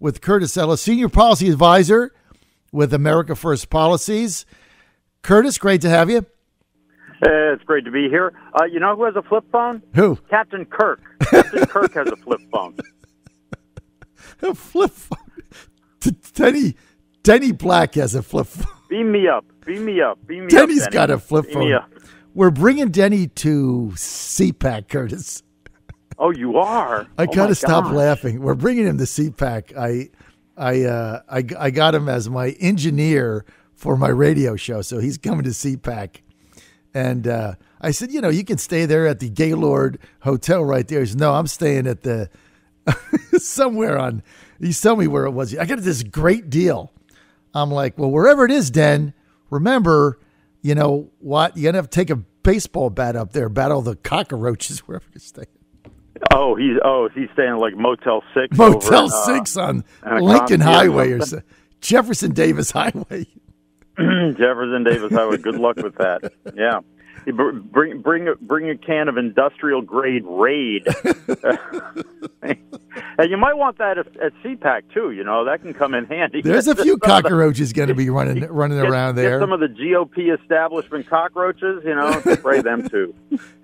with Curtis Ellis, Senior Policy Advisor with America First Policies. Curtis, great to have you. It's great to be here. You know who has a flip phone? Who? Captain Kirk. Captain Kirk has a flip phone. A flip phone? Denny Black has a flip phone. Beam me up. Denny's Denny. got a flip Beam me phone. up. We're bringing Denny to CPAC, Curtis. Oh, you are? I gotta stop laughing. We're bringing him to CPAC. I got him as my engineer for my radio show, so he's coming to CPAC. And I said, you can stay there at the Gaylord Hotel right there. He said, no, I'm staying at the somewhere on. He told me where it was. I got this great deal. I'm like, well, wherever it is, Den, remember, you know what? You're going to have to take a baseball bat up there, battle the cockroaches wherever you're staying. He's staying like Motel 6. Motel 6 on Lincoln Highway or Jefferson Davis Highway. Jefferson Davis Highway. Good luck with that. Yeah. Bring a can of industrial grade Raid. And you might want that at CPAC too. That can come in handy. There's a few cockroaches going to be running around there. Get some of the GOP establishment cockroaches. Spray them too.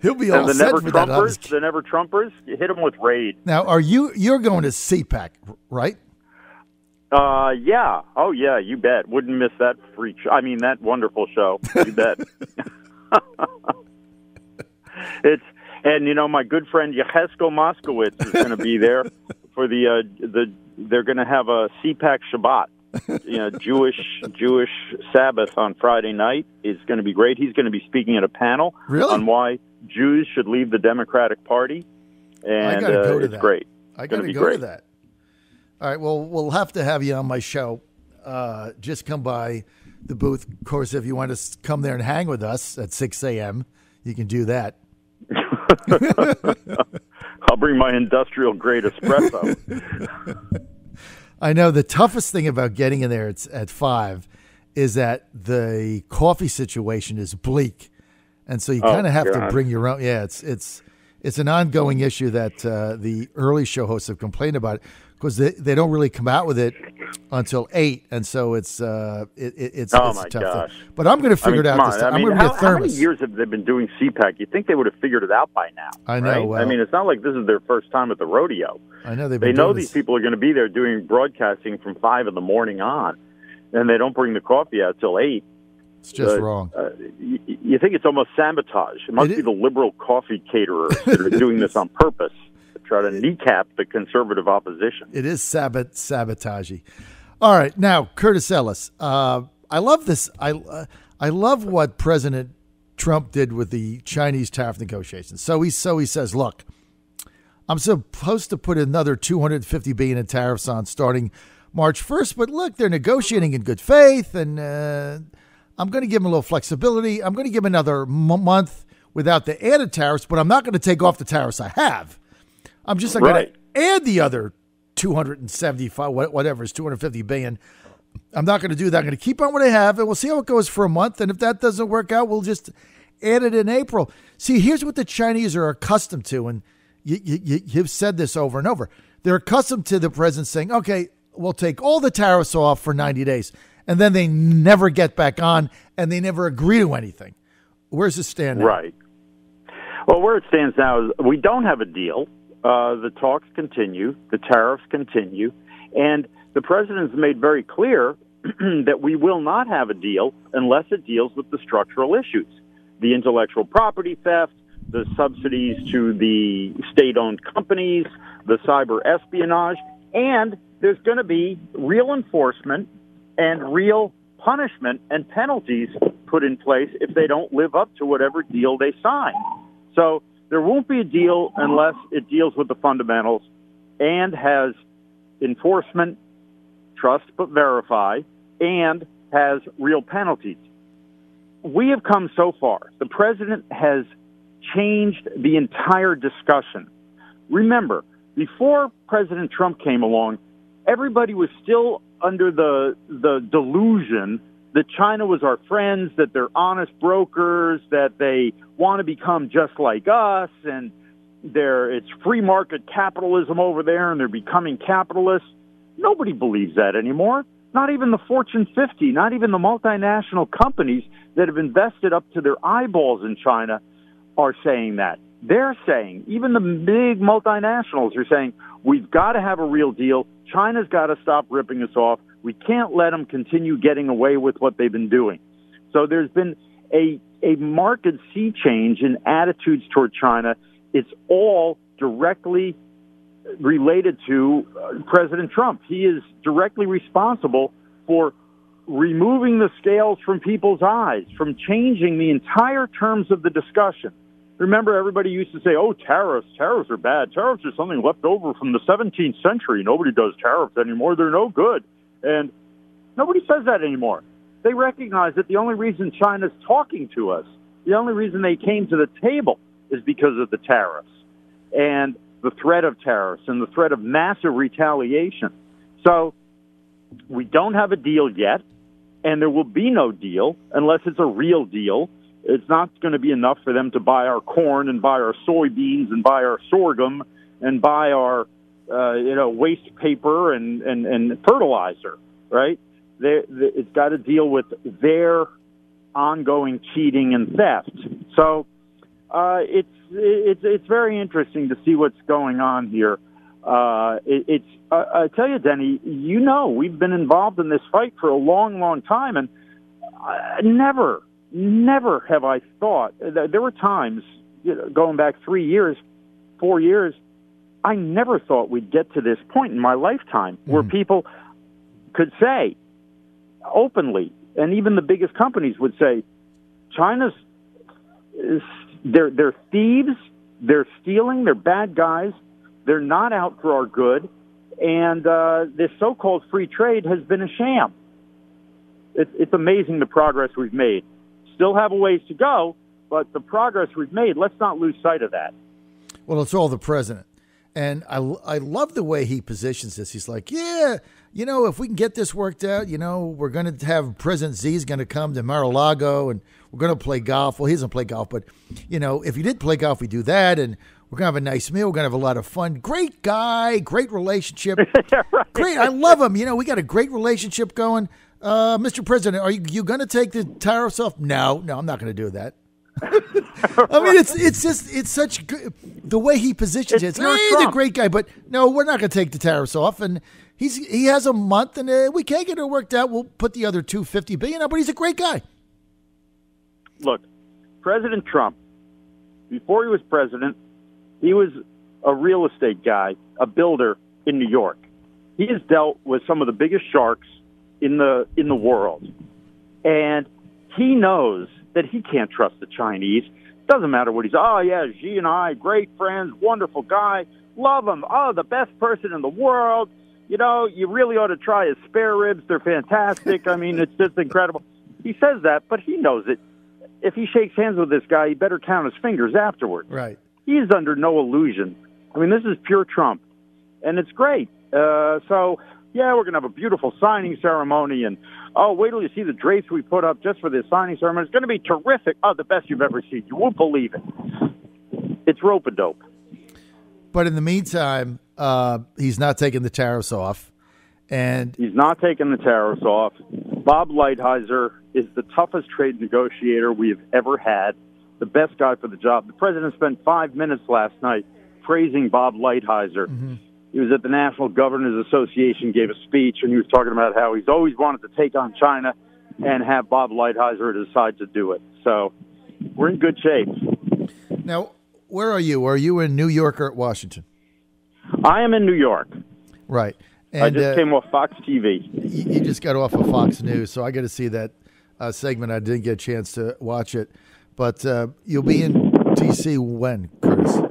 He'll be all set for that. The Never Trumpers. You hit them with Raid. Now, you're going to CPAC, right? Yeah. Oh, yeah. You bet. Wouldn't miss that freak show. I mean, that wonderful show. You bet. My good friend Yehesko Moskowitz is going to be there for they're going to have a CPAC Shabbat, Jewish Sabbath on Friday night. Is going to be great. He's going to be speaking at a panel on why Jews should leave the Democratic Party, and it's great. I got to go to that. All right. Well, we'll have to have you on my show. Just come by the booth. Of course, if you want to come there and hang with us at 6 a.m., you can do that. I'll bring my industrial grade espresso. I know the toughest thing about getting in there at 5 is that the coffee situation is bleak, and so you kind of have to bring your own. Yeah, it's an ongoing issue that the early show hosts have complained about, because they don't really come out with it until 8, and so it's a tough gosh. thing. But I'm going to figure it out this time. I'm going to get a thermos. How many years have they been doing CPAC? You'd think they would have figured it out by now. I know. Right? Well, I mean, it's not like this is their first time at the rodeo. I know they know these people are going to be there doing broadcasting from 5 in the morning on, and they don't bring the coffee out till 8. It's just wrong. You think it's almost sabotage. It must be the liberal coffee caterers that are doing this on purpose. Try to kneecap the conservative opposition. It is sabotagey. All right, now Curtis Ellis. I love this. I love what President Trump did with the Chinese tariff negotiations. So he says, look, I'm supposed to put another $250 billion in tariffs on starting March 1st, but look, they're negotiating in good faith, and I'm going to give them a little flexibility. I'm going to give them another month without the added tariffs, but I'm not going to take off the tariffs I have. I'm just going to add the other 275, whatever is 250 billion. I'm not going to do that. I'm going to keep on what I have, and we'll see how it goes for a month. And if that doesn't work out, we'll just add it in April. See, here's what the Chinese are accustomed to, and you've said this over and over. They're accustomed to the president saying, okay, we'll take all the tariffs off for 90 days. And then they never get back on, and they never agree to anything. Where's it stand now? Right. Well, where it stands now is we don't have a deal. The talks continue, the tariffs continue, and the president's made very clear that we will not have a deal unless it deals with the structural issues, the intellectual property theft, the subsidies to the state-owned companies, the cyber espionage, and there's going to be real enforcement and real punishment and penalties put in place if they don't live up to whatever deal they sign. So there won't be a deal unless it deals with the fundamentals and has enforcement, trust but verify, and has real penalties. We have come so far. The president has changed the entire discussion. Remember, before President Trump came along, everybody was still under the delusion that China was our friends, that they're honest brokers, that they want to become just like us, and it's free market capitalism over there, and they're becoming capitalists. Nobody believes that anymore. Not even the Fortune 50, not even the multinational companies that have invested up to their eyeballs in China are saying that. They're saying, even the big multinationals are saying, we've got to have a real deal. China's got to stop ripping us off. We can't let them continue getting away with what they've been doing. So there's been a marked sea change in attitudes toward China. It's all directly related to President Trump. He is directly responsible for removing the scales from people's eyes, from changing the entire terms of the discussion. Remember, everybody used to say, oh, tariffs are bad. Tariffs are something left over from the 17th century. Nobody does tariffs anymore. They're no good. And nobody says that anymore. They recognize that the only reason China's talking to us, the only reason they came to the table is because of the tariffs and the threat of tariffs and the threat of massive retaliation. So we don't have a deal yet, and there will be no deal unless it's a real deal. It's not going to be enough for them to buy our corn and buy our soybeans and buy our sorghum and buy our waste paper and fertilizer, right? It's got to deal with their ongoing cheating and theft. So it's very interesting to see what's going on here. I tell you, Denny, we've been involved in this fight for a long, long time, and never have I thought. There were times, going back 3 years, 4 years, I never thought we'd get to this point in my lifetime where people could say openly, and even the biggest companies would say, they're thieves, they're stealing, they're bad guys, they're not out for our good, and this so-called free trade has been a sham. It's amazing the progress we've made. Still have a ways to go, but the progress we've made, let's not lose sight of that. Well, it's all the president. And I love the way he positions this. He's like, yeah, if we can get this worked out, we're going to have President Xi is going to come to Mar-a-Lago and we're going to play golf. Well, he doesn't play golf, but, if he did play golf, we do that. And we're going to have a nice meal. We're going to have a lot of fun. Great guy, great relationship. Right. Great. I love him. We got a great relationship going. Mr. President, are you going to take the tariffs off? No, I'm not going to do that. I mean, it's such good, the way he positions it. He's a great guy, but no, we're not going to take the tariffs off. And he has a month, and we can't get it worked out. We'll put the other $250 billion up, but he's a great guy. Look, President Trump, before he was president, he was a real estate guy, a builder in New York. He has dealt with some of the biggest sharks in the world, and he knows that he can't trust the Chinese. Doesn't matter what he's. Oh yeah, Xi and I, great friends, wonderful guy, love him. Oh, the best person in the world. You really ought to try his spare ribs. They're fantastic. I mean, it's just incredible. He says that, but he knows it. If he shakes hands with this guy, he better count his fingers afterwards. Right. He is under no illusion. I mean, this is pure Trump, and it's great. So. Yeah, we're going to have a beautiful signing ceremony, and, wait till you see the drapes we put up just for this signing ceremony. It's going to be terrific. Oh, the best you've ever seen. You won't believe it. It's rope-a-dope. But in the meantime, he's not taking the tariffs off. He's not taking the tariffs off. Bob Lighthizer is the toughest trade negotiator we have ever had, the best guy for the job. The president spent 5 minutes last night praising Bob Lighthizer. Mm-hmm. He was at the National Governors Association, gave a speech, and he was talking about how he's always wanted to take on China and have Bob Lighthizer decide to do it. So we're in good shape. Now, where are you? Are you in New York or at Washington? I am in New York. Right. And, I just came off Fox TV. You just got off of Fox News, so I got to see that segment. I didn't get a chance to watch it. But you'll be in D.C. when, Curtis?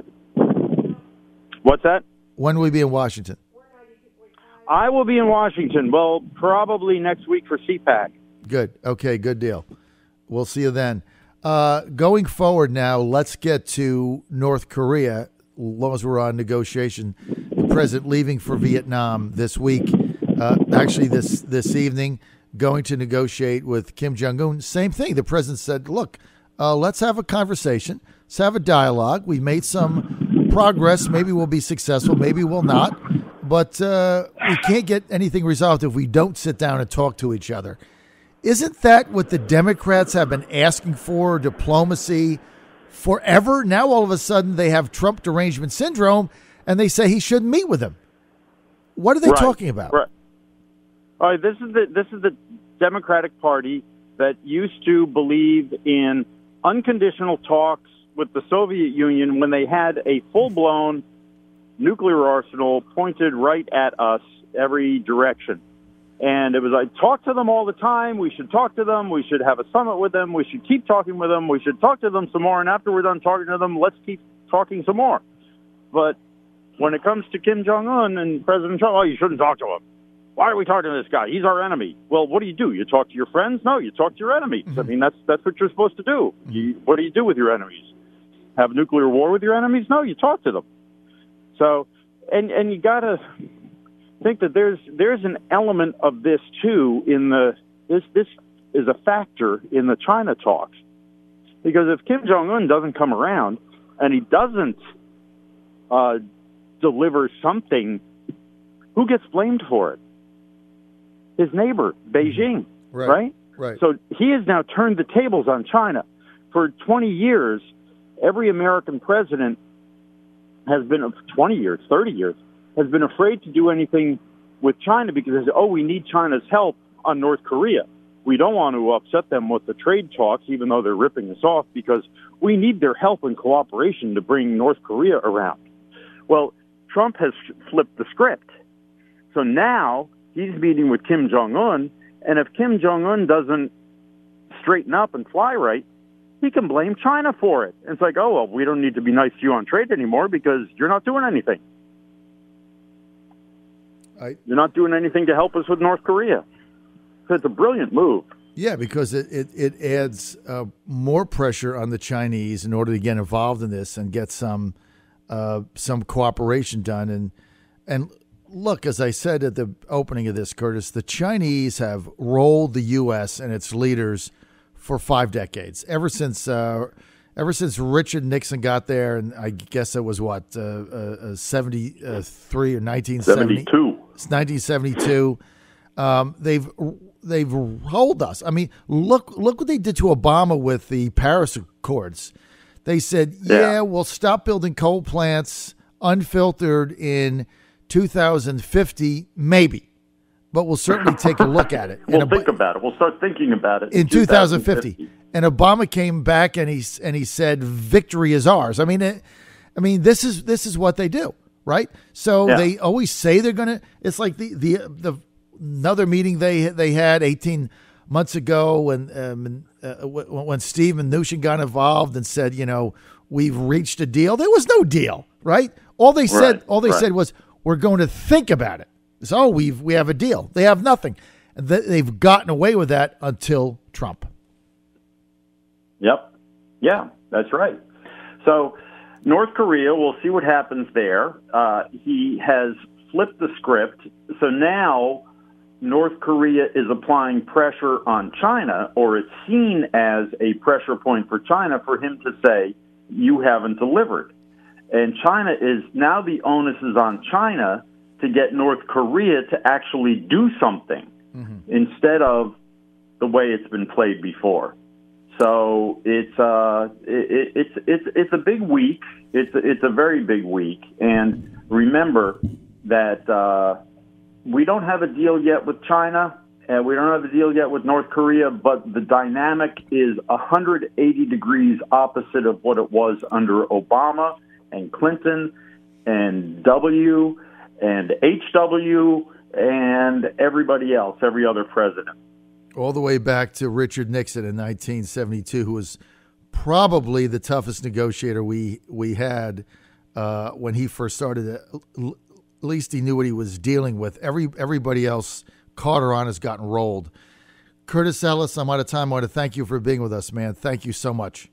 What's that? When will we be in Washington? I will be in Washington, well, probably next week for CPAC. Good. Okay, good deal. We'll see you then. Going forward now, let's get to North Korea, as long as we're on negotiation. The president leaving for Vietnam this week, actually this evening, going to negotiate with Kim Jong-un. Same thing. The president said, look, let's have a conversation. Let's have a dialogue. We made some progress. Maybe we'll be successful. Maybe we'll not. but we can't get anything resolved if we don't sit down and talk to each other. Isn't that what the Democrats have been asking for, diplomacy, forever? Now all of a sudden they have Trump derangement syndrome, and they say he shouldn't meet with them. What are they talking about? Right. All right, this is the Democratic Party that used to believe in unconditional talks with the Soviet Union when they had a full-blown nuclear arsenal pointed right at us every direction. And it was like, talk to them all the time. We should talk to them. We should have a summit with them. We should keep talking with them. We should talk to them some more. And after we're done talking to them, let's keep talking some more. But when it comes to Kim Jong-un and President Trump, you shouldn't talk to him. Why are we talking to this guy? He's our enemy. Well, what do? You talk to your friends? No, you talk to your enemies. Mm-hmm. I mean, that's what you're supposed to do. What do you do with your enemies? Have a nuclear war with your enemies? No, you talk to them. So, and you got to think that there's an element of this too in this is a factor in the China talks, because if Kim Jong-un doesn't come around and he doesn't deliver something, who gets blamed for it? His neighbor, Beijing, right? So he has now turned the tables on China. For 20 years, every American president has been, 20 years, 30 years, has been afraid to do anything with China because, we need China's help on North Korea. We don't want to upset them with the trade talks, even though they're ripping us off, because we need their help and cooperation to bring North Korea around. Well, Trump has flipped the script. So now he's meeting with Kim Jong-un, and if Kim Jong-un doesn't straighten up and fly right, he can blame China for it. And it's like, we don't need to be nice to you on trade anymore because you're not doing anything. You're not doing anything to help us with North Korea. So it's a brilliant move. Yeah, because it adds more pressure on the Chinese in order to get involved in this and get some cooperation done. And look, as I said at the opening of this, Curtis, the Chinese have rolled the U.S. and its leaders for 5 decades. Ever since Richard Nixon got there, and I guess it was 73 or 1972. 1972. They've rolled us. I mean, look what they did to Obama with the Paris Accords. They said, we'll stop building coal plants unfiltered in 2050, maybe. But we'll certainly take a look at it. We'll think about it. We'll start thinking about it in 2050. And Obama came back and he said, "Victory is ours." I mean, this is what they do, right? So they always say they're gonna. It's like the another meeting they had 18 months ago when Steve Mnuchin got involved and said, we've reached a deal. There was no deal, right? All they said was, we're going to think about it. So we have a deal. They have nothing. They've gotten away with that until Trump. Yep. Yeah, that's right. So North Korea, we'll see what happens there. He has flipped the script. So now North Korea is applying pressure on China, or it's seen as a pressure point for China for him to say, you haven't delivered. And China is now, the onus is on China to get North Korea to actually do something instead of the way it's been played before. So it's a big week. It's a very big week. And remember that we don't have a deal yet with China, and we don't have a deal yet with North Korea, but the dynamic is 180 degrees opposite of what it was under Obama and Clinton and W and HW and everybody else, every other president. All the way back to Richard Nixon in 1972, who was probably the toughest negotiator we had when he first started. At least he knew what he was dealing with. Everybody else, Carter on, has gotten rolled. Curtis Ellis, I'm out of time. I want to thank you for being with us, man. Thank you so much.